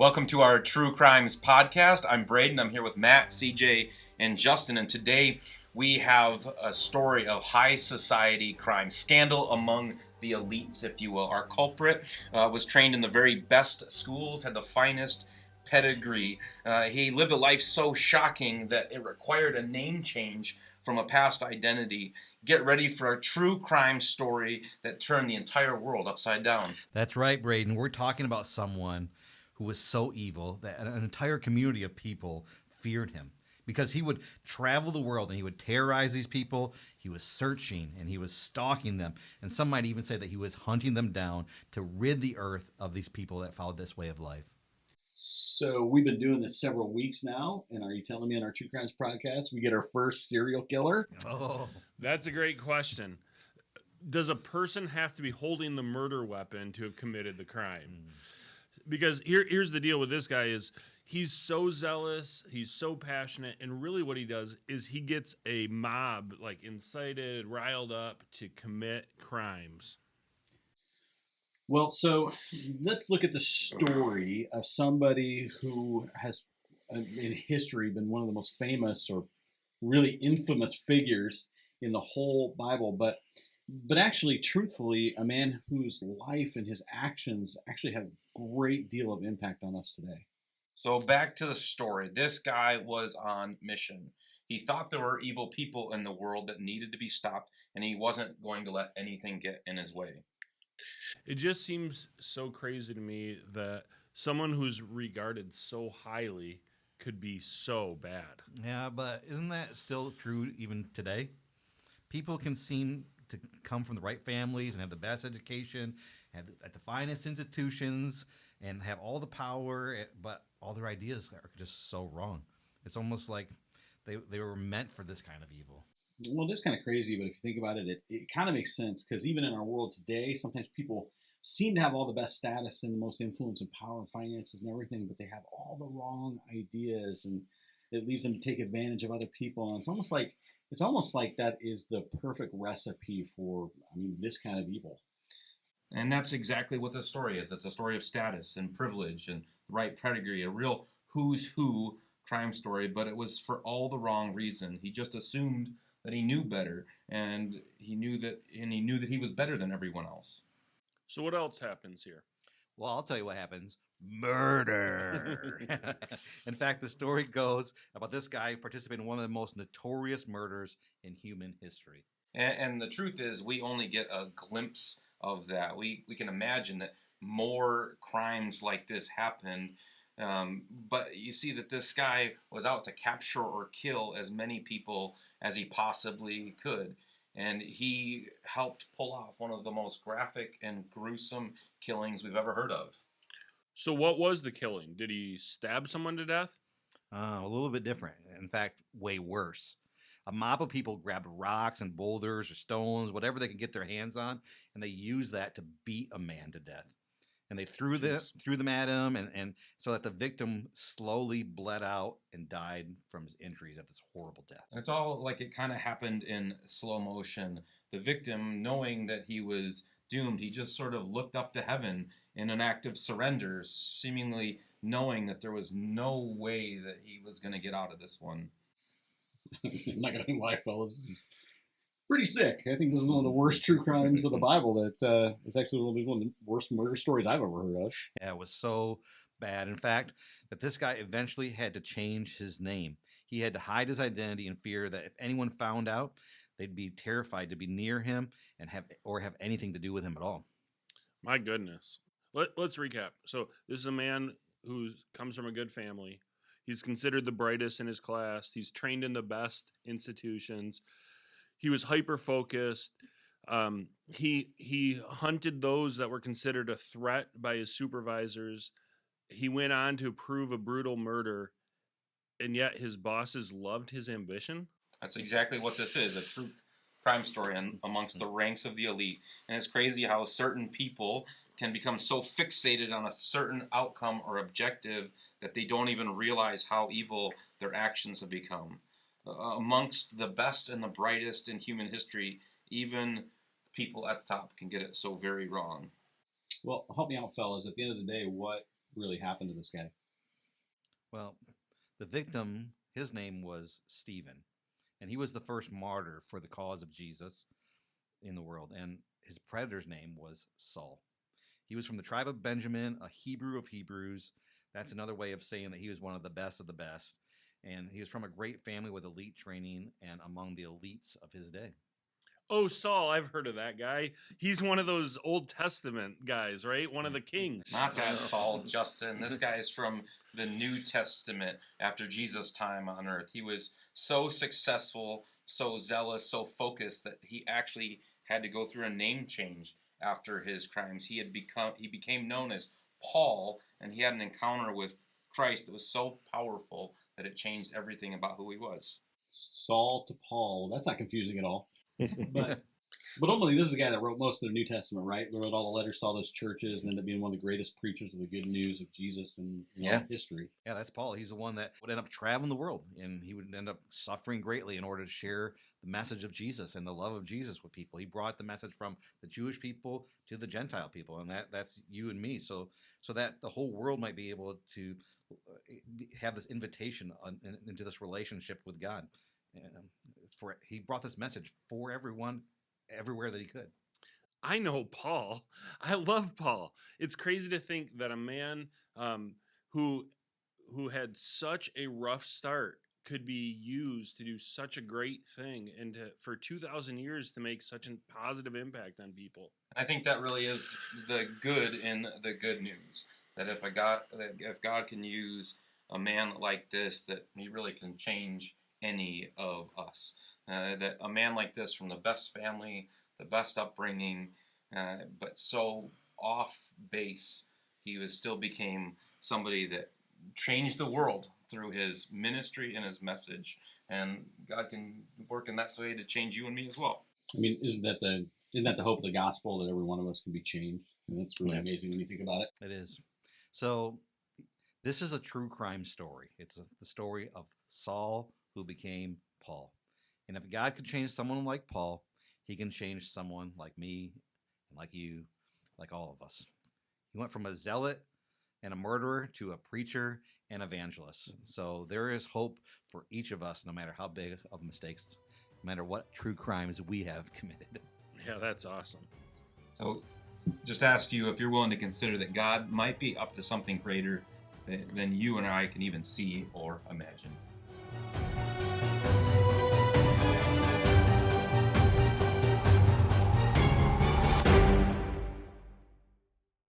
Welcome to our True Crimes podcast. I'm Braden. I'm here with Matt, CJ, and Justin. And today we have a story of high society crime, scandal among the elites, if you will. Our culprit was trained in the very best schools, had the finest pedigree. He lived a life so shocking that it required a name change from a past identity. Get ready for a true crime story that turned the entire world upside down. That's right, Braden. We're talking about someone who was so evil that an entire community of people feared him because he would travel the world and he would terrorize these people. He was searching and he was stalking them. And some might even say that he was hunting them down to rid the earth of these people that followed this way of life. So we've been doing this several weeks now, and are you telling me on our True Crimes podcast we get our first serial killer? Oh, that's a great question. Does a person have to be holding the murder weapon to have committed the crime? Because here's the deal with this guy is he's so zealous, he's so passionate, and really what he does is he gets a mob like incited, riled up to commit crimes. Well, so let's look at the story of somebody who has in history been one of the most famous or really infamous figures in the whole Bible, but actually, truthfully, a man whose life and his actions actually have a great deal of impact on us today. So back to the story. This guy was on mission. He thought there were evil people in the world that needed to be stopped, and he wasn't going to let anything get in his way. It just seems so crazy to me that someone who's regarded so highly could be so bad. yeah, but isn't that still true even today? People can seem to come from the right families and have the best education, have at the finest institutions, and have all the power, but all their ideas are just so wrong. It's almost like they were meant for this kind of evil. Well, this is kind of crazy, but if you think about it, it kind of makes sense because even in our world today, sometimes people seem to have all the best status and the most influence and power and finances and everything, but they have all the wrong ideas, and it leads them to take advantage of other people. And it's almost like that is the perfect recipe for, this kind of evil. And that's exactly what this story is. It's a story of status and privilege and the right pedigree, a real who's who crime story, but it was for all the wrong reason. He just assumed that he knew better, and he knew that he was better than everyone else. So what else happens here? Well, I'll tell you what happens. Murder. In fact, the story goes about this guy participating in one of the most notorious murders in human history. And the truth is, we only get a glimpse of that. We can imagine that more crimes like this happened, but you see that this guy was out to capture or kill as many people as he possibly could. And he helped pull off one of the most graphic and gruesome killings we've ever heard of. So what was the killing? Did he stab someone to death? A little bit different. In fact, way worse. A mob of people grabbed rocks and boulders or stones, whatever they could get their hands on, and they used that to beat a man to death. And they threw them at him, and so that the victim slowly bled out and died from his injuries at this horrible death. It's all like it kind of happened in slow motion. The victim, knowing that he was doomed, he just sort of looked up to heaven in an act of surrender, seemingly knowing that there was no way that he was going to get out of this one. I'm not going to lie, fellas. This is pretty sick. I think this is one of the worst true crimes of the Bible. That is actually one of the worst murder stories I've ever heard of. Yeah, it was so bad. In fact, that this guy eventually had to change his name. He had to hide his identity in fear that if anyone found out, they'd be terrified to be near him and have anything to do with him at all. My goodness. Let's recap. So this is a man who comes from a good family. He's considered the brightest in his class. He's trained in the best institutions. He was hyper-focused. He hunted those that were considered a threat by his supervisors. He went on to prove a brutal murder, and yet his bosses loved his ambition. That's exactly what this is, a true crime story amongst the ranks of the elite. And it's crazy how certain people can become so fixated on a certain outcome or objective that they don't even realize how evil their actions have become. Amongst the best and the brightest in human history, even people at the top can get it so very wrong. Well, help me out, fellas. At the end of the day, what really happened to this guy? Well, the victim, his name was Stephen, and he was the first martyr for the cause of Jesus in the world. And his predator's name was Saul. He was from the tribe of Benjamin, a Hebrew of Hebrews. That's another way of saying that he was one of the best of the best. And he was from a great family with elite training and among the elites of his day. Oh, Saul, I've heard of that guy. He's one of those Old Testament guys, right? One of the kings. Not that Saul, Justin. This guy is from the New Testament after Jesus' time on earth. He was so successful, so zealous, so focused that he actually had to go through a name change after his crimes. He became known as Paul, and he had an encounter with Christ that was so powerful that it changed everything about who he was. Saul to Paul. That's not confusing at all. But ultimately, this is the guy that wrote most of the New Testament, right? He wrote all the letters to all those churches and ended up being one of the greatest preachers of the good news of Jesus in history. Yeah, that's Paul. He's the one that would end up traveling the world, and he would end up suffering greatly in order to share the message of Jesus and the love of Jesus with people. He brought the message from the Jewish people to the Gentile people, and that's you and me. So that the whole world might be able to have this invitation into this relationship with God. He brought this message for everyone, everywhere that he could. I know Paul. I love Paul. It's crazy to think that a man who had such a rough start could be used to do such a great thing and for 2,000 years to make such a positive impact on people. I think that really is the good in the good news. That if God can use a man like this, that he really can change any of us. That a man like this, from the best family, the best upbringing, but so off base, he still became somebody that changed the world through his ministry and his message. And God can work in that way to change you and me as well. I mean, isn't that the hope of the gospel, that every one of us can be changed? And that's really amazing when you think about it. It is. So this is a true crime story. It's the story of Saul who became Paul. And if God could change someone like Paul, he can change someone like me and like you, like all of us. He went from a zealot and a murderer to a preacher and evangelist. So there is hope for each of us, no matter how big of mistakes, no matter what true crimes we have committed. Yeah, that's awesome. So just ask you if you're willing to consider that God might be up to something greater than you and I can even see or imagine.